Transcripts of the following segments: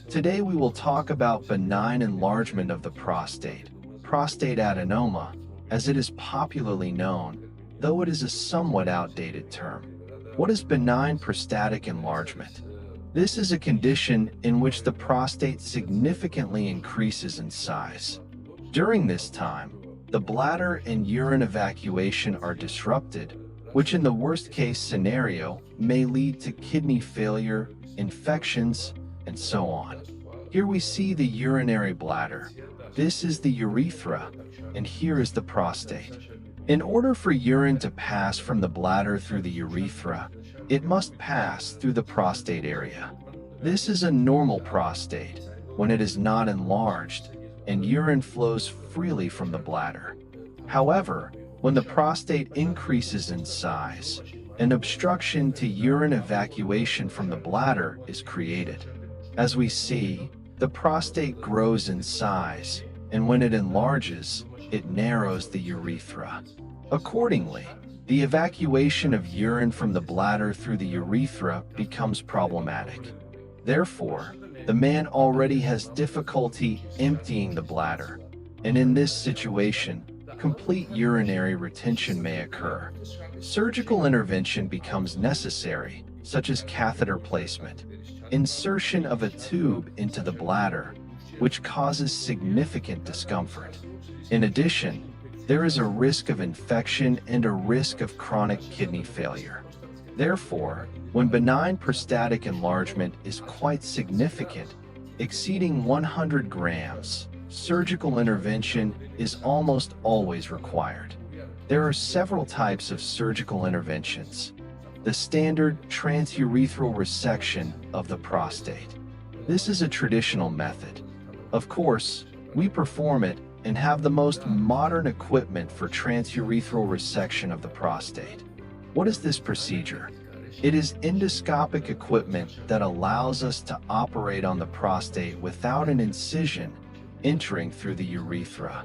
Today we will talk about benign enlargement of the prostate adenoma, as it is popularly known, though it is a somewhat outdated term. What is benign prostatic enlargement? This is a condition in which the prostate significantly increases in size. During this time, the bladder and urine evacuation are disrupted, which in the worst-case scenario may lead to kidney failure, infections, and so on. Here we see the urinary bladder. This is the urethra, and here is the prostate. In order for urine to pass from the bladder through the urethra, it must pass through the prostate area. This is a normal prostate when it is not enlarged, and urine flows freely from the bladder. However, when the prostate increases in size, an obstruction to urine evacuation from the bladder is created. As we see, the prostate grows in size, and when it enlarges, it narrows the urethra. Accordingly, the evacuation of urine from the bladder through the urethra becomes problematic. Therefore, the man already has difficulty emptying the bladder, and in this situation, complete urinary retention may occur. Surgical intervention becomes necessary, such as catheter placement, insertion of a tube into the bladder, which causes significant discomfort. In addition, there is a risk of infection and a risk of chronic kidney failure. Therefore, when benign prostatic enlargement is quite significant, exceeding 100 grams, surgical intervention is almost always required. There are several types of surgical interventions. The standard transurethral resection of the prostate. This is a traditional method. Of course, we perform it and have the most modern equipment for transurethral resection of the prostate. What is this procedure? It is endoscopic equipment that allows us to operate on the prostate without an incision entering through the urethra.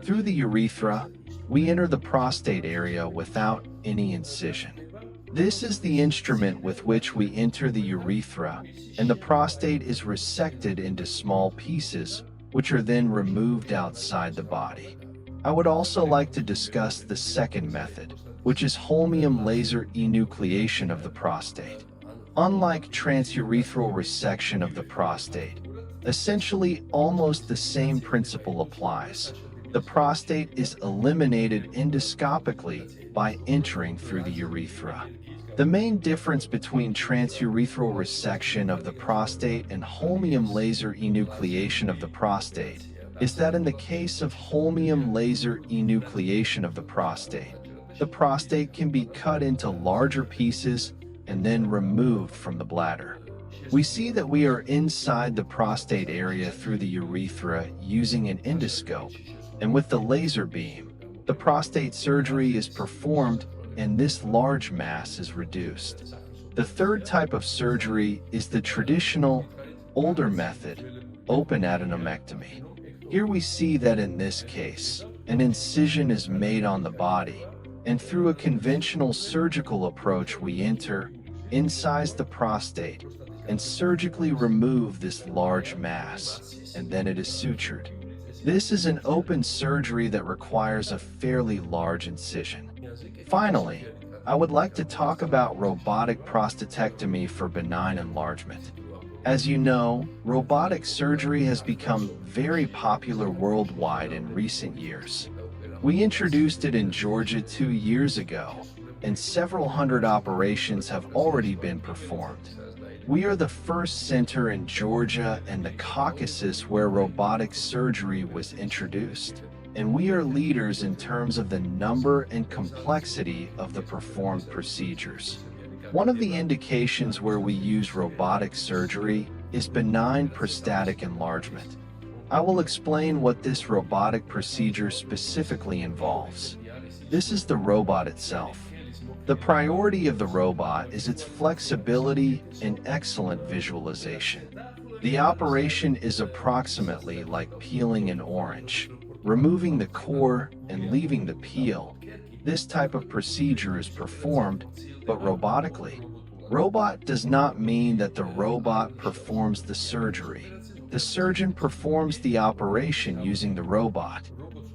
Through the urethra, we enter the prostate area without any incision. This is the instrument with which we enter the urethra, and the prostate is resected into small pieces, which are then removed outside the body. I would also like to discuss the second method, which is holmium laser enucleation of the prostate. Unlike transurethral resection of the prostate, essentially almost the same principle applies. The prostate is eliminated endoscopically by entering through the urethra. The main difference between transurethral resection of the prostate and holmium laser enucleation of the prostate is that in the case of holmium laser enucleation of the prostate can be cut into larger pieces and then removed from the bladder. We see that we are inside the prostate area through the urethra using an endoscope, and with the laser beam, the prostate surgery is performed and this large mass is reduced. The third type of surgery is the traditional, older method, open adenomectomy. Here we see that in this case, an incision is made on the body, and through a conventional surgical approach we enter, incise the prostate, and surgically remove this large mass, and then it is sutured. This is an open surgery that requires a fairly large incision. Finally, I would like to talk about robotic prostatectomy for benign enlargement. As you know, robotic surgery has become very popular worldwide in recent years. We introduced it in Georgia 2 years ago, and several hundred operations have already been performed. We are the first center in Georgia and the Caucasus where robotic surgery was introduced, and we are leaders in terms of the number and complexity of the performed procedures. One of the indications where we use robotic surgery is benign prostatic enlargement. I will explain what this robotic procedure specifically involves. This is the robot itself. The priority of the robot is its flexibility and excellent visualization. The operation is approximately like peeling an orange, removing the core and leaving the peel. This type of procedure is performed, but robotically. Robot does not mean that the robot performs the surgery. The surgeon performs the operation using the robot.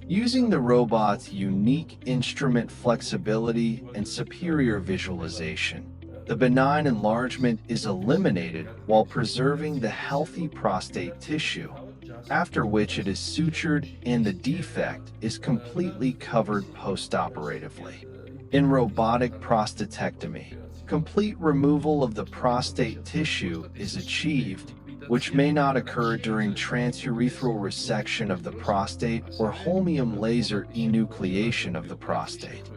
Using the robot's unique instrument flexibility and superior visualization, the benign enlargement is eliminated while preserving the healthy prostate tissue, after which it is sutured and the defect is completely covered postoperatively. In robotic prostatectomy, complete removal of the prostate tissue is achieved, which may not occur during transurethral resection of the prostate or holmium laser enucleation of the prostate.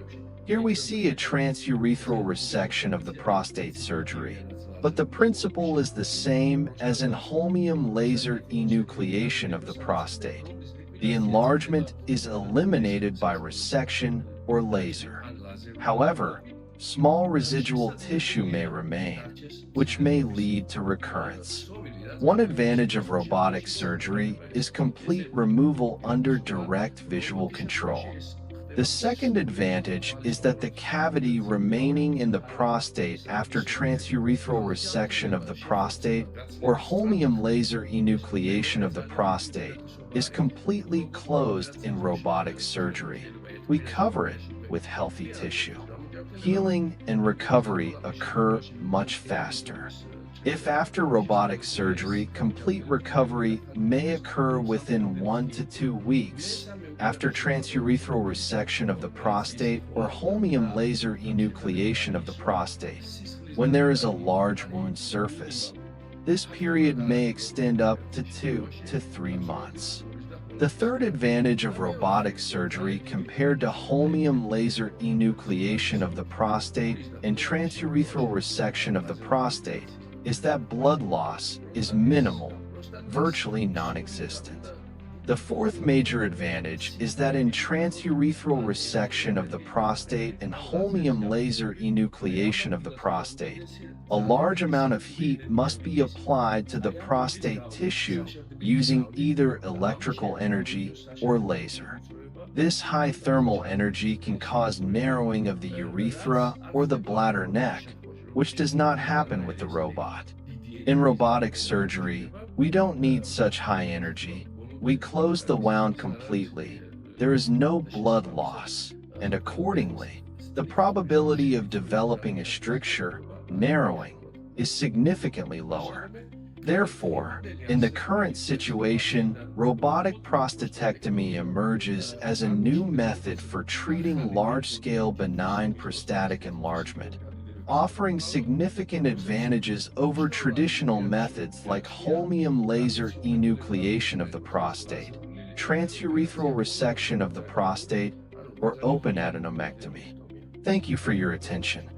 Here we see a transurethral resection of the prostate surgery, but the principle is the same as in holmium laser enucleation of the prostate. The enlargement is eliminated by resection or laser. However, small residual tissue may remain, which may lead to recurrence. One advantage of robotic surgery is complete removal under direct visual control. The second advantage is that the cavity remaining in the prostate after transurethral resection of the prostate or holmium laser enucleation of the prostate is completely closed in robotic surgery. We cover it with healthy tissue. Healing and recovery occur much faster. If after robotic surgery, complete recovery may occur within 1 to 2 weeks after transurethral resection of the prostate or holmium laser enucleation of the prostate, when there is a large wound surface, this period may extend up to 2 to 3 months. The third advantage of robotic surgery compared to holmium laser enucleation of the prostate and transurethral resection of the prostate is that blood loss is minimal, virtually non-existent. The fourth major advantage is that in transurethral resection of the prostate and holmium laser enucleation of the prostate, a large amount of heat must be applied to the prostate tissue using either electrical energy or laser. This high thermal energy can cause narrowing of the urethra or the bladder neck, which does not happen with the robot. In robotic surgery, we don't need such high energy. We close the wound completely. There is no blood loss, and accordingly, the probability of developing a stricture, narrowing, is significantly lower. Therefore, in the current situation, robotic prostatectomy emerges as a new method for treating large-scale benign prostatic enlargement, offering significant advantages over traditional methods like holmium laser enucleation of the prostate, transurethral resection of the prostate, or open adenomectomy. Thank you for your attention.